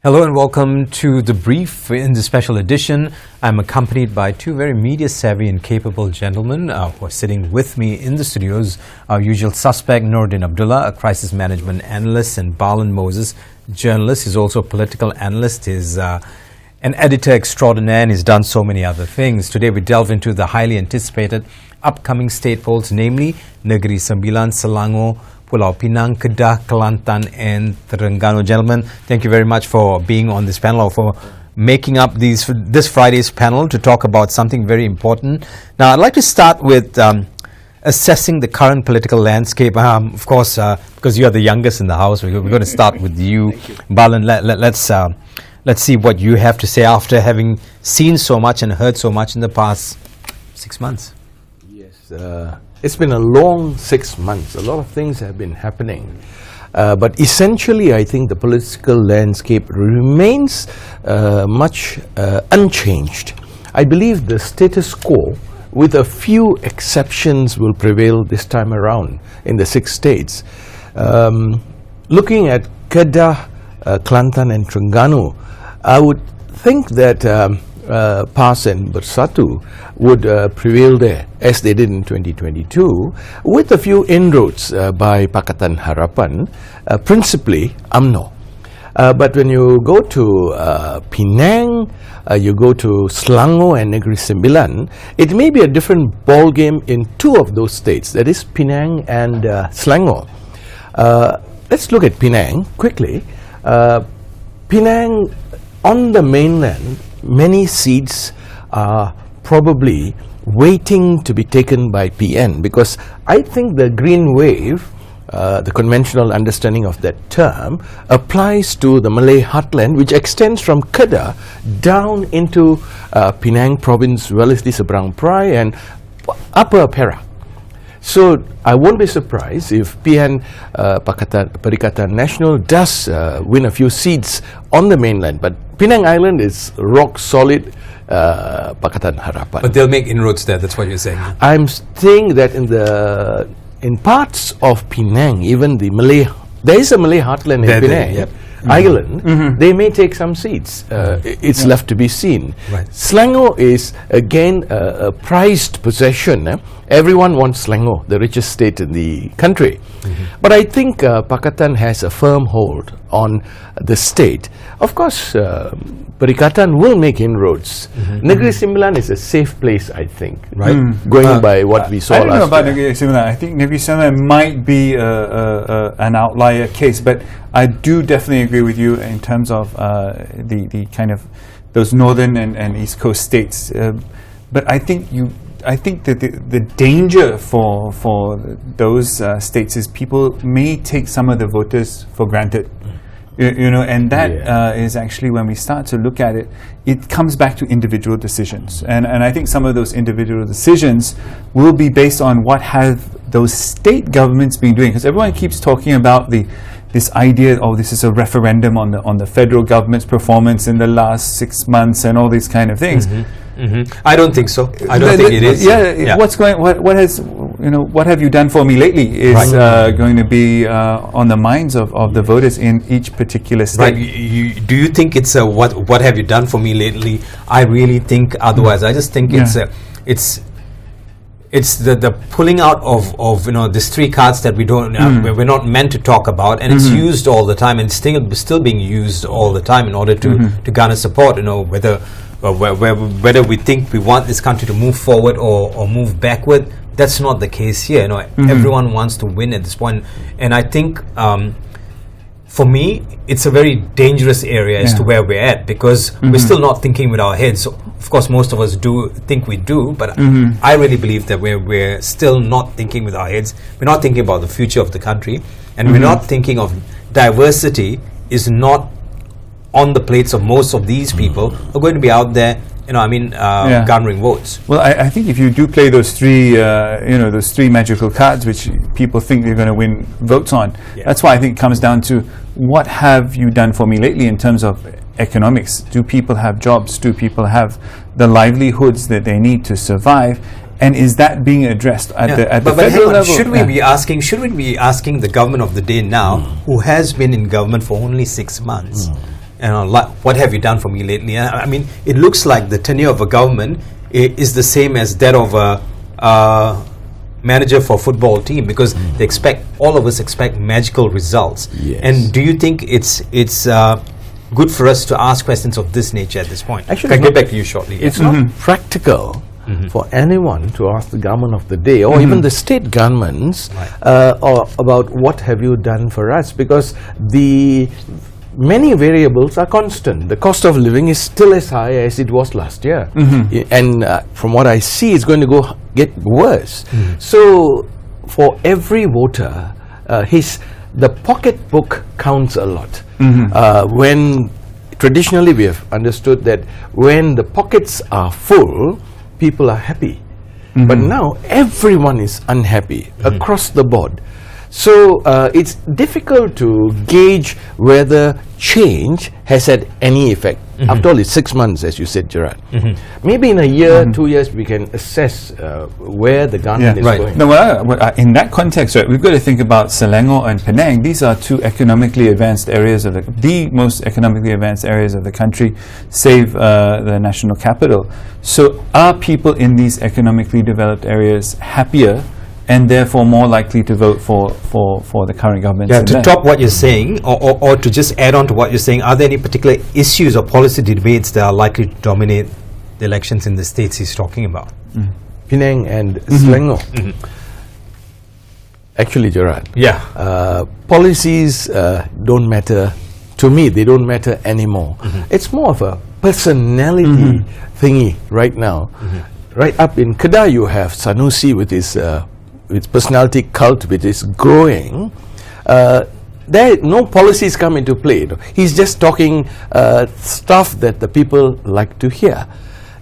Hello and welcome to The Brief. In this special edition, I'm accompanied by two very media-savvy and capable gentlemen who are sitting with me in the studios. Our usual suspect, NORDIN Abdullah, a crisis management analyst, and BALAN Moses, journalist. He's also a political analyst. He's an editor extraordinaire, and he's done so many other things. Today we delve into the highly anticipated upcoming state polls, namely Negeri Sembilan, Selangor, Pulau Penang, Kedah, Kelantan and Terengganu. Gentlemen, thank you very much for being on this panel, or for making up this Friday's panel to talk about something very important. Now, I'd like to start with assessing the current political landscape. Of course, because you are the youngest in the house, we're going to start with you. Balan, let's see what you have to say after having seen so much and heard so much in the past 6 months. Yes, it's been a long 6 months. A lot of things have been happening. But essentially, I think the political landscape remains much unchanged. I believe the status quo, with a few exceptions, will prevail this time around in the 6 states. Looking at Kedah, Kelantan and Terengganu, I would think that PAS and Bersatu would prevail there, as they did in 2022, with a few inroads by Pakatan Harapan, principally UMNO. But when you go to Penang, you go to Selangor and Negeri Sembilan, it may be a different ball game in 2 of those states, that is Penang and Selangor. Let's look at Penang quickly. Penang, on the mainland, many seats are probably waiting to be taken by PN, because I think the green wave, the conventional understanding of that term, applies to the Malay heartland, which extends from Kedah down into Penang province, Wellesley, Seberang Perai and Upper Perak. So I won't be surprised if PN Perikatan Nasional does win a few seats on the mainland, but Penang Island is rock solid Pakatan Harapan. But they'll make inroads there, that's what you're saying. I'm saying that in parts of Penang, even the Malay, there is a Malay heartland in Penang. Island, they may take some seats. It's left to be seen. Right. Selangor is again a prized possession. Everyone wants Selangor, the richest state in the country. But I think Pakatan has a firm hold on the state. Of course, Perikatan will make inroads. Negeri Sembilan is a safe place, I think. Right. Going by what we saw last year. I don't know about Negeri Sembilan. I think Negeri Sembilan might be an outlier case, but I do definitely agree with you in terms of the kind of those northern and east coast states. But I think that the danger for those states is people may take some of the voters for granted. You know, and that is actually, when we start to look at it, it comes back to individual decisions. And I think some of those individual decisions will be based on what have those state governments been doing. Because everyone keeps talking about this idea, this is a referendum on the federal government's performance in the last 6 months and all these kind of things. I don't think so. I don't think it is. What have you done for me lately is going to be on the minds of the voters in each particular state. Right. Do you think it's what have you done for me lately? I really think otherwise. I just think it's the pulling out of these 3 cards that we don't we're not meant to talk about, and it's used all the time, and still being used all the time in order to garner support. Whether we think we want this country to move forward or move backward, that's not the case here. Everyone wants to win at this point, and I think for me, it's a very dangerous area as to where we're at, because we're still not thinking with our heads. So, of course, most of us do think we do, but I really believe that we're still not thinking with our heads. We're not thinking about the future of the country, and we're not thinking of diversity is not on the plates of most of these people who are going to be out there, garnering votes. Well, I think if you do play those 3, those 3 magical cards, which people think they're going to win votes on, that's why I think it comes down to what have you done for me lately in terms of economics. Do people have jobs? Do people have the livelihoods that they need to survive? And is that being addressed at the federal level? Should we be asking the government of the day now, who has been in government for only 6 months, what have you done for me lately? I mean, it looks like the tenure of a government is the same as that of a manager for a football team, because all of us expect magical results. Yes. And do you think it's good for us to ask questions of this nature at this point? Actually, I'll get back to you shortly. It's not practical for anyone to ask the government of the day, or even the state governments, or about what have you done for us, because the many variables are constant. The cost of living is still as high as it was last year, and from what I see, it's going to get worse. So for every voter, the pocketbook counts a lot. When traditionally we have understood that when the pockets are full, people are happy. But now everyone is unhappy across the board. So it's difficult to gauge whether change has had any effect. After all, it's 6 months, as you said, Gerard. Maybe in a year, 2 years, we can assess where the government is going. No, in that context, right, we've got to think about Selangor and Penang. These are two economically advanced areas of the most economically advanced areas of the country, save the national capital. So are people in these economically developed areas happier and therefore more likely to vote for the current government? Yeah, to top what you're saying, or to just add on to what you're saying, are there any particular issues or policy debates that are likely to dominate the elections in the states he's talking about? Penang and Selangor. Actually, Gerard, policies don't matter to me. They don't matter anymore. It's more of a personality thingy right now. Right up in Kedah, you have Sanusi with his personality cult, which is growing. There no policies come into play. He's just talking stuff that the people like to hear.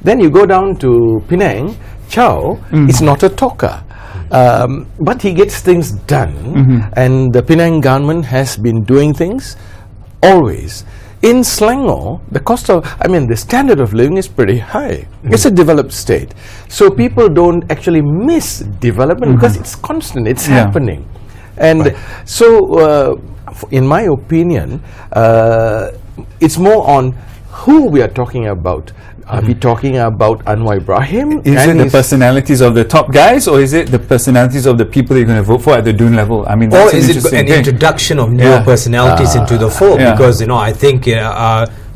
Then you go down to Penang, Chow is not a talker, but he gets things done, and the Penang government has been doing things always. In Selangor, the standard of living is pretty high. It's a developed state. So people don't actually miss development because it's constant, it's happening. And so, in my opinion, it's more on who we are talking about. Are we talking about Anwar Ibrahim? Is it the personalities of the top guys, or is it the personalities of the people you're going to vote for at the Dun level? I mean, that's or is it an introduction of new personalities into the fold? Because I think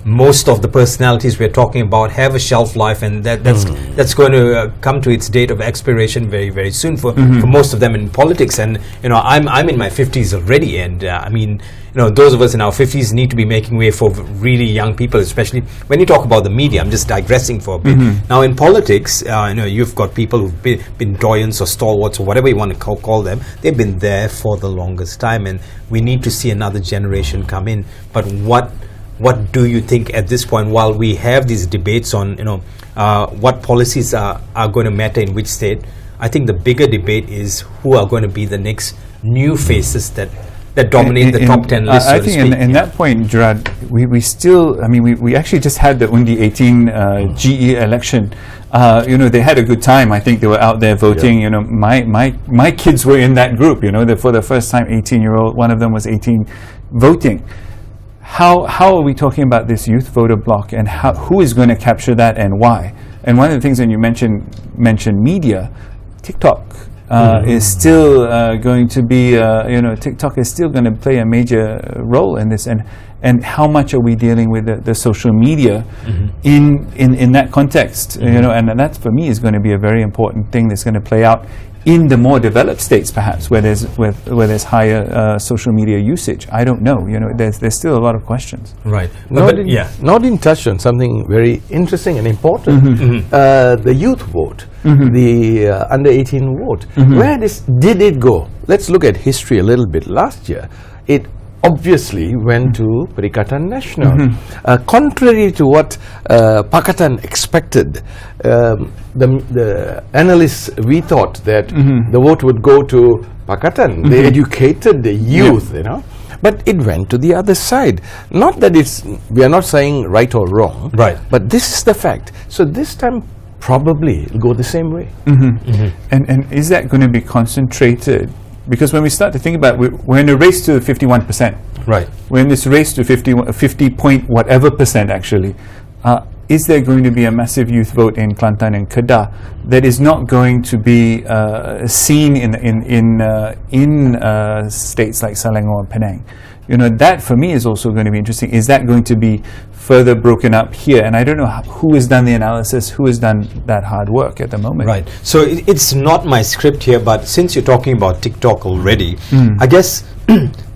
most of the personalities we're talking about have a shelf life, and that's going to come to its date of expiration very, very soon for most of them in politics. And I'm in my 50s already, and those of us in our 50s need to be making way for really young people, especially when you talk about the media. I'm just digressing for a bit. Now in politics, you've got people who've been doyens or stalwarts or whatever you want to call them. They've been there for the longest time, and we need to see another generation come in. But what do you think at this point, while we have these debates on what policies are going to matter in which state? I think the bigger debate is who are going to be the next new faces that dominate the top 10 list. I think in that point, Gerard, we still, we actually just had the Undi 18 GE election. They had a good time. I think they were out there voting. My kids were in that group. For the first time, 18-year-old, one of them was 18, voting. How are we talking about this youth voter bloc, and who is going to capture that and why? And one of the things when you mention media, TikTok is still going to be, TikTok is still going to play a major role in this, and how much are we dealing with the social media in that context? And that for me is going to be a very important thing that's going to play out in the more developed states, perhaps, where there's higher social media usage. I don't know. There's still a lot of questions. Right. NORDIN touched on something very interesting and important. The youth vote, the under 18 vote. Where did it go? Let's look at history a little bit. Last year, it obviously went to Perikatan Nasional. Contrary to what Pakatan expected, the analysts, we thought that the vote would go to Pakatan. They educated the youth, but it went to the other side. Not that we are not saying right or wrong, but this is the fact. So this time probably it'll go the same way. And is that going to be concentrated? Because when we start to think about it, we're in a race to 51%. Right. We're in this race to 50 point whatever percent actually. Is there going to be a massive youth vote in Kelantan and Kedah that is not going to be seen in states like Selangor and Penang? You know, that for me is also going to be interesting. Is that going to be further broken up here? And I don't know who has done the analysis, who has done that hard work at the moment. Right. So it's not my script here, but since you're talking about TikTok already, I guess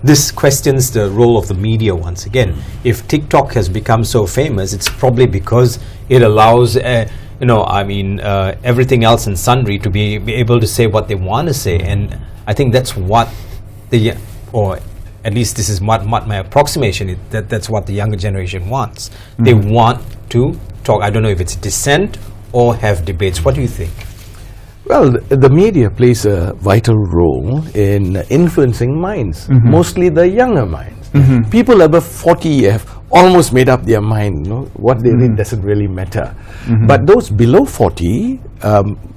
this questions the role of the media once again. If TikTok has become so famous, it's probably because it allows everything else in sundry to be able to say what they want to say. And I think that's what at least this is what my approximation is, that's what the younger generation wants. They want to talk. I don't know if it's dissent or have debates. What do you think? Well, the media plays a vital role in influencing minds, mostly the younger minds. People above 40 have almost made up their mind. What they read doesn't really matter. But those below 40,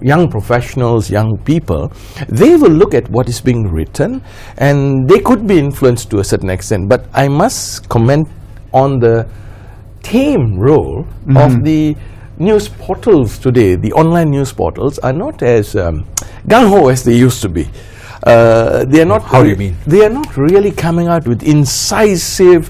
young professionals, young people, they will look at what is being written and they could be influenced to a certain extent. But I must comment on the tame role of the news portals today. The online news portals are not as gung-ho as they used to be. They are not. How do you mean? They are not really coming out with incisive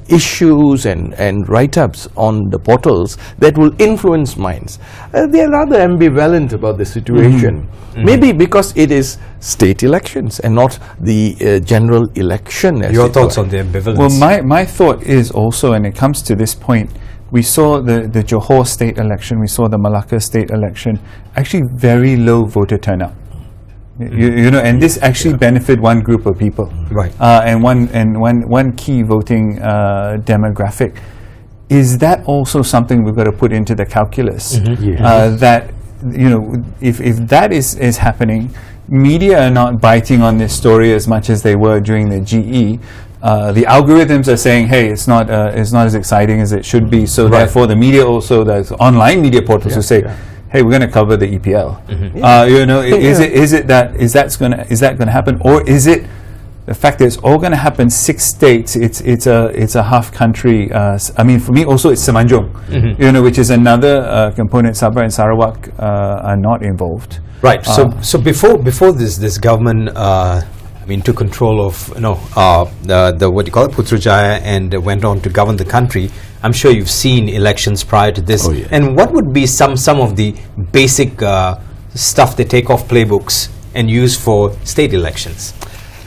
issues and write-ups on the portals that will influence minds. They are rather ambivalent about the situation. Maybe because it is state elections and not the general election. Your thoughts on the ambivalence? Well, my thought is also, and it comes to this point, we saw the Johor state election, we saw the Malacca state election, actually very low voter turnout. And this actually benefited one group of people, right? And one key voting demographic. Is that also something we've got to put into the calculus? That if that is happening, media are not biting on this story as much as they were during the GE. The algorithms are saying, hey, it's not as exciting as it should be. So therefore, the media also, the online media portals will say, hey, we're going to cover the EPL. Is that going to happen, or is it the fact that it's all going to happen 6 states? It's a half country. For me also it's Semenanjung, which is another component. Sabah and Sarawak are not involved. Right. So before this government took control of the what you call it, Putrajaya, and went on to govern the country. I'm sure you've seen elections prior to this. Oh, yeah. And what would be some of the basic stuff they take off playbooks and use for state elections?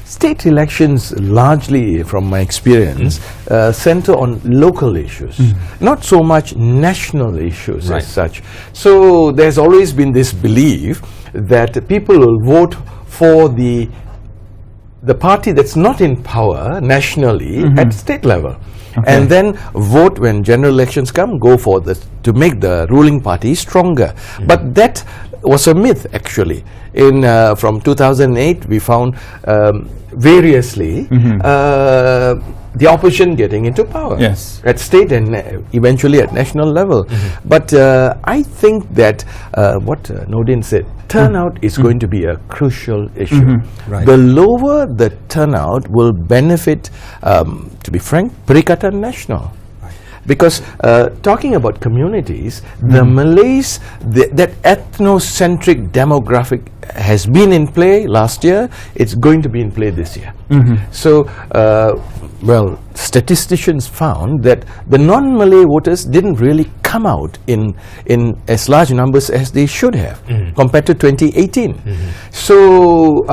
State elections, largely from my experience, center on local issues, not so much national issues as such. So there's always been this belief that people will vote for the party that's not in power nationally at state level. And then vote when general elections come, go for to make the ruling party stronger. But that was a myth, actually. From 2008, we found variously the opposition getting into power at state and eventually at national level. But I think that what NORDIN said, turnout is going to be a crucial issue. The lower the turnout will benefit, to be frank, Perikatan Nasional. Because talking about communities, the Malays, that ethnocentric demographic has been in play last year, it's going to be in play this year. So, statisticians found that the non-Malay voters didn't really come out in as large numbers as they should have compared to 2018. So,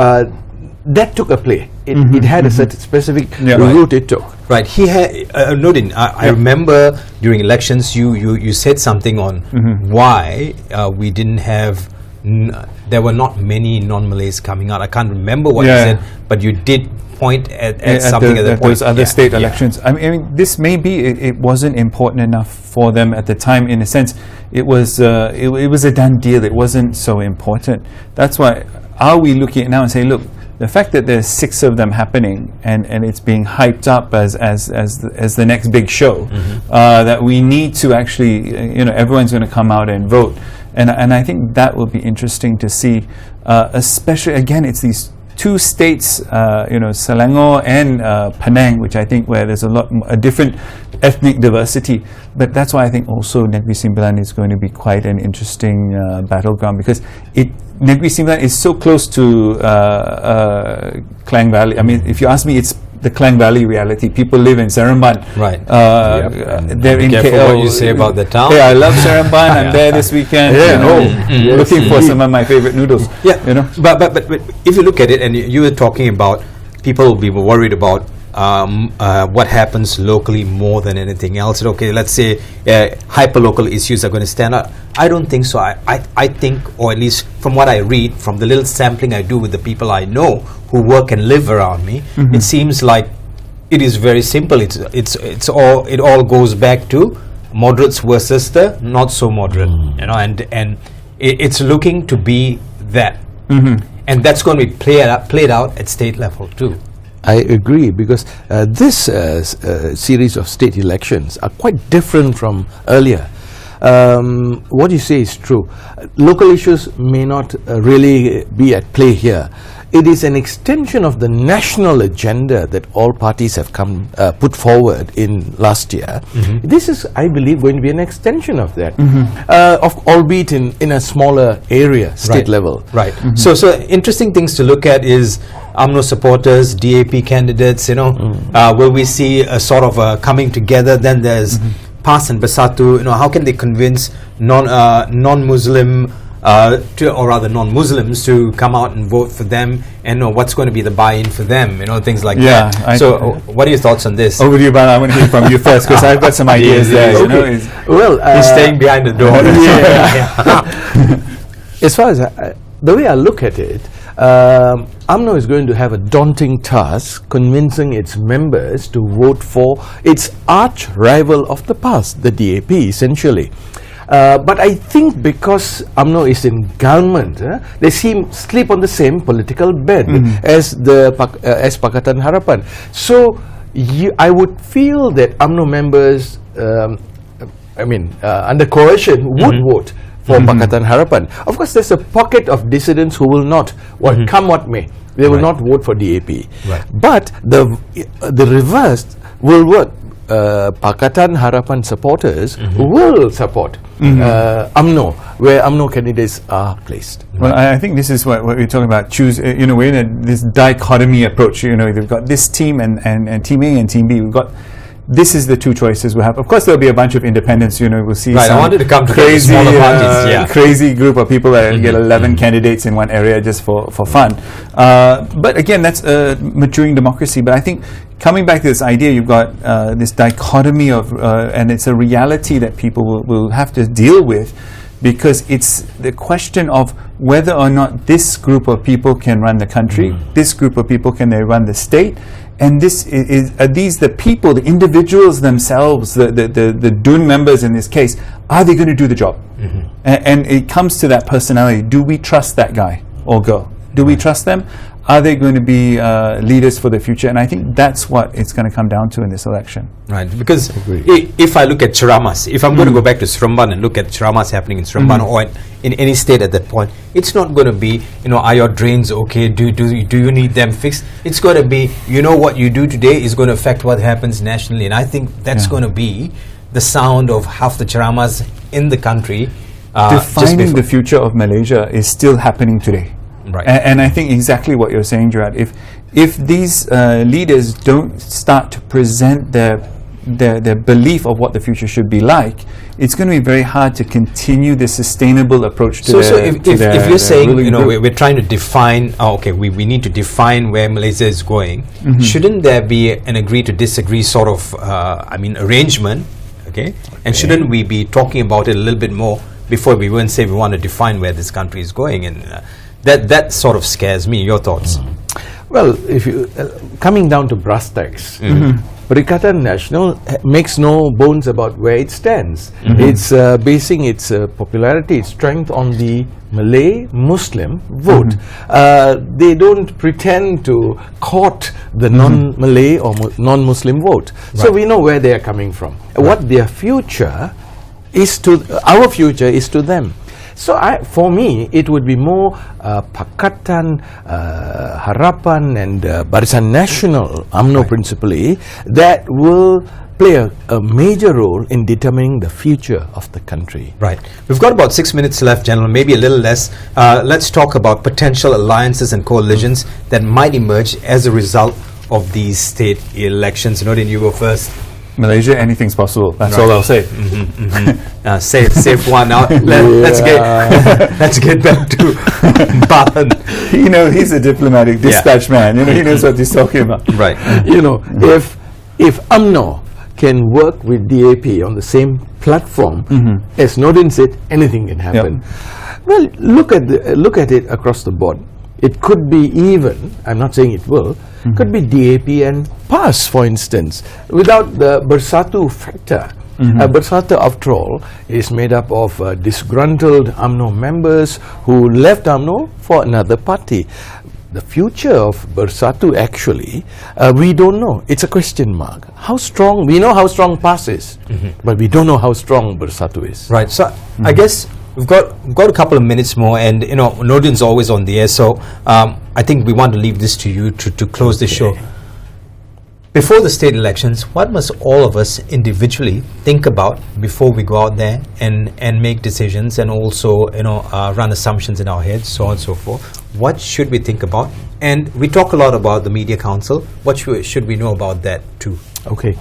that took a play. It had a certain specific route it took. Right. He had NORDIN. I remember during elections, you said something on why we didn't have. There were not many non-Malays coming out. I can't remember what you said, but you did point at something at the point. Those other state elections. I mean, this may be it wasn't important enough for them at the time. In a sense, it was a done deal. It wasn't so important. That's why. Are we looking at now and saying, look, the fact that there's 6 of them happening and it's being hyped up as the next big show, that we need to actually, everyone's going to come out and vote. And I think that will be interesting to see, especially, again, it's these two states, Selangor and Penang, which I think where there's a different ethnic diversity. But that's why I think also Negeri Sembilan is going to be quite an interesting battleground, because Negeri Sembilan is so close to Klang Valley. I mean, if you ask me, it's the Klang Valley reality. People live in Seremban. Right. They're in careful KL. what you say about the town. Hey, I love Seremban. I'm there this weekend. Looking for some of my favorite noodles. Yeah, But if you look at it, and you were talking about people will be worried about what happens locally more than anything else. Okay, let's say hyper-local issues are going to stand out. I don't think so. I think, or at least from what I read, from the little sampling I do with the people I know who work and live around me, it seems like it is very simple. It all goes back to moderates versus the not so moderate, and it's looking to be that, and that's going to be played out at state level too. I agree, because this series of state elections are quite different from earlier. What you say is true. Local issues may not really be at play here. It is an extension of the national agenda that all parties have put forward in last year. This is, I believe, going to be an extension of that, albeit in a smaller area, state level. Right. So interesting things to look at is UMNO supporters, DAP candidates. Will we see a sort of coming together? Then there's PAS and Bersatu. How can they convince non-Muslim or rather non-Muslims to come out and vote for them, and what's going to be the buy-in for them, things like that. What are your thoughts on this? Over to you, Bala. I want to hear from you first, because I've got some ideas there. Okay. He's staying behind the door. As far as the way I look at it, UMNO is going to have a daunting task convincing its members to vote for its arch rival of the past, the DAP, essentially. But I think because UMNO is in government, they sleep on the same political bed as Pakatan Harapan. So I would feel that UMNO members, under coercion, would vote for Pakatan Harapan. Of course, there's a pocket of dissidents who will not, come what may. They will not vote for DAP. Right. But the reverse will work. Pakatan Harapan supporters will support UMNO, where UMNO candidates are placed. Well, I think this is what we're talking about. Choose, we're in this dichotomy approach. We've got this team and team A and team B. This is the two choices we have. Of course, there'll be a bunch of independents. We'll see some I wanted to come to crazy, smaller parties. Crazy group of people that get 11 candidates in one area just for fun. But again, that's maturing democracy. But I think coming back to this idea, you've got this dichotomy of, and it's a reality that people will have to deal with, because it's the question of whether or not this group of people can run the country, this group of people can they run the state. And are these the people, the individuals themselves, the DUN members in this case, are they going to do the job? And it comes to that personality. Do we trust that guy or girl? Do we trust them? Are they going to be leaders for the future? And I think that's what it's going to come down to in this election. Right, because if I look at Cheramas, if I'm going to go back to Seremban and look at Cheramas happening in Seremban or in any state at that point, it's not going to be, are your drains okay? Do you need them fixed? It's going to be, what you do today is going to affect what happens nationally. And I think that's going to be the sound of half the Cheramas in the country. Defining the future of Malaysia is still happening today. Right. And I think exactly what you're saying, Gerard. If these leaders don't start to present their belief of what the future should be like, it's going to be very hard to continue the sustainable approach to if you're saying, we're trying to define, we need to define where Malaysia is going, shouldn't there be an agree to disagree sort of, arrangement, okay? And shouldn't we be talking about it a little bit more before we won't say we want to define where this country is going? And that sort of scares me. Your thoughts? Well, if you coming down to brass tacks, Perikatan Nasional makes no bones about where it stands. It's basing its popularity, its strength on the Malay Muslim vote. They don't pretend to court the non-Malay or non-Muslim vote. So we know where they are coming from. What their future is our future is to them. So for me, it would be more Pakatan, Harapan and Barisan Nasional, UMNO principally, that will play a major role in determining the future of the country. Right. We've got about 6 minutes left, gentlemen, maybe a little less. Let's talk about potential alliances and coalitions that might emerge as a result of these state elections. NORDIN, you go first. Malaysia, anything's possible. That's all I'll say. Safe one. Now let's get back to BALAN. He's a diplomatic dispatch man. He knows what he's talking about. Right. If UMNO can work with DAP on the same platform, as NORDIN said, anything can happen. Yep. Well, look at it across the board. It could be even, I'm not saying it will, could be DAP and PAS, for instance, without the Bersatu factor. Bersatu, after all, is made up of disgruntled UMNO members who left UMNO for another party. The future of Bersatu, actually, we don't know. It's a question mark. How strong? We know how strong PAS is, but we don't know how strong Bersatu is. Right. So I guess we've got a couple of minutes more, and NORDIN's always on the air. So I think we want to leave this to you to close the show. Before the state elections, what must all of us individually think about before we go out there and make decisions, and also run assumptions in our heads, so on and so forth? What should we think about? And we talk a lot about the Media Council. What should we know about that too? Okay.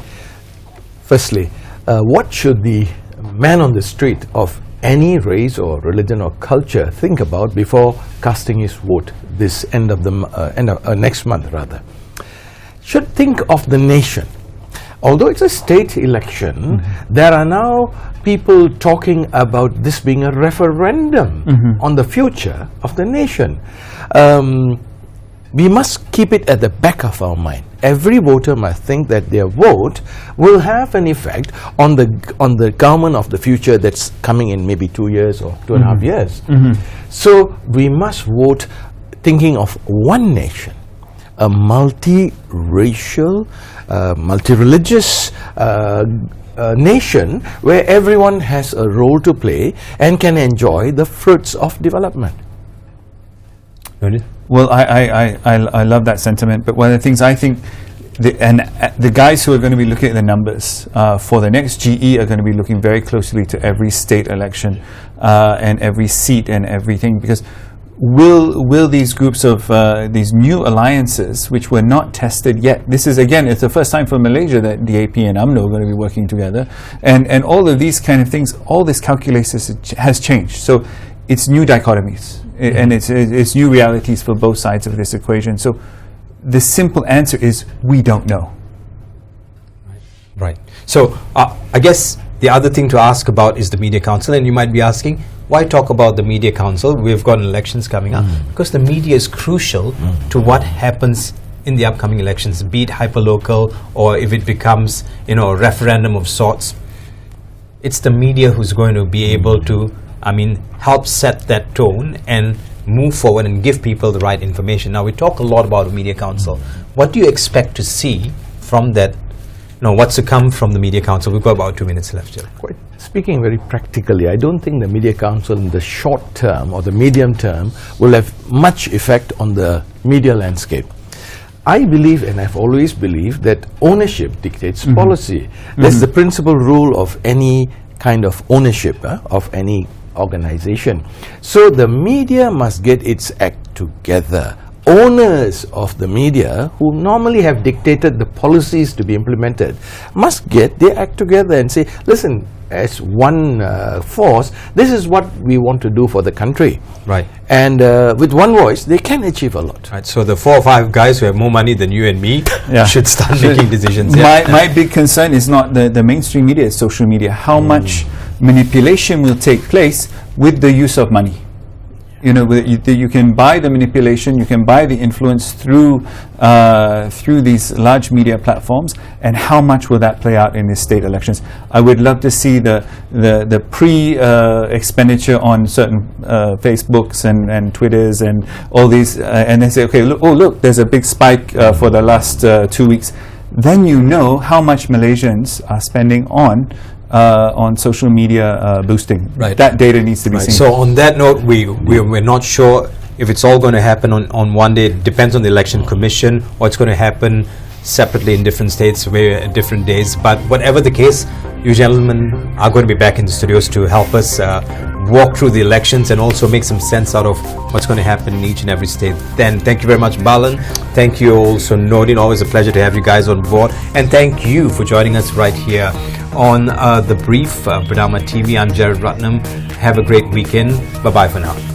Firstly, what should the man on the street of any race or religion or culture think about before casting his vote this end of next month rather? Should think of the nation. Although it's a state election, there are now people talking about this being a referendum on the future of the nation. We must keep it at the back of our mind. Every voter must think that their vote will have an effect on the government of the future that's coming in maybe 2 years or 2.5 years. So we must vote thinking of one nation, a multi-racial, multi-religious nation where everyone has a role to play and can enjoy the fruits of development. Well, I love that sentiment, but one of the things I think, the guys who are going to be looking at the numbers for the next GE are going to be looking very closely to every state election and every seat and everything, because will these groups of these new alliances, which were not tested yet, this is again, it's the first time for Malaysia that DAP and UMNO are going to be working together, and all of these kind of things, all this calculus has changed. So it's new dichotomies, and it's new realities for both sides of this equation. So the simple answer is we don't know. Right. So I guess the other thing to ask about is the Media Council, and you might be asking, why talk about the Media Council? We've got elections coming up. Because the media is crucial to what happens in the upcoming elections, be it hyperlocal or if it becomes a referendum of sorts. It's the media who's going to be able to help set that tone and move forward and give people the right information. Now, we talk a lot about the Media Council. What do you expect to see from that? What's to come from the Media Council? We've got about 2 minutes left here. Speaking very practically, I don't think the Media Council in the short term or the medium term will have much effect on the media landscape. I believe, and I've always believed, that ownership dictates policy. That's the principal rule of any kind of ownership of any organization. So the media must get its act together. Owners of the media, who normally have dictated the policies to be implemented, must get their act together and say, listen, as one force, this is what we want to do for the country. Right. And with one voice, they can achieve a lot. Right. So the 4 or 5 guys who have more money than you and me should start making decisions. My big concern is not the mainstream media, it's social media. How much manipulation will take place with the use of money? You can buy the manipulation, you can buy the influence through these large media platforms, and how much will that play out in the state elections? I would love to see the expenditure on certain Facebooks and Twitters and all these, and they say, okay, look, there's a big spike for the last 2 weeks. Then you know how much Malaysians are spending on on social media boosting. Right. That data needs to be Right. seen. So on that note, we're not sure if it's all going to happen on one day. It depends on the election commission, or it's going to happen separately in different states, different days. But whatever the case, you gentlemen are going to be back in the studios to help us walk through the elections and also make some sense out of what's going to happen in each and every state. Then thank you very much, Balan. Thank you also, Nordin. Always a pleasure to have you guys on board. And thank you for joining us right here on The Brief, Bernama TV. I'm Gerard Ratnam. Have a great weekend. Bye-bye for now.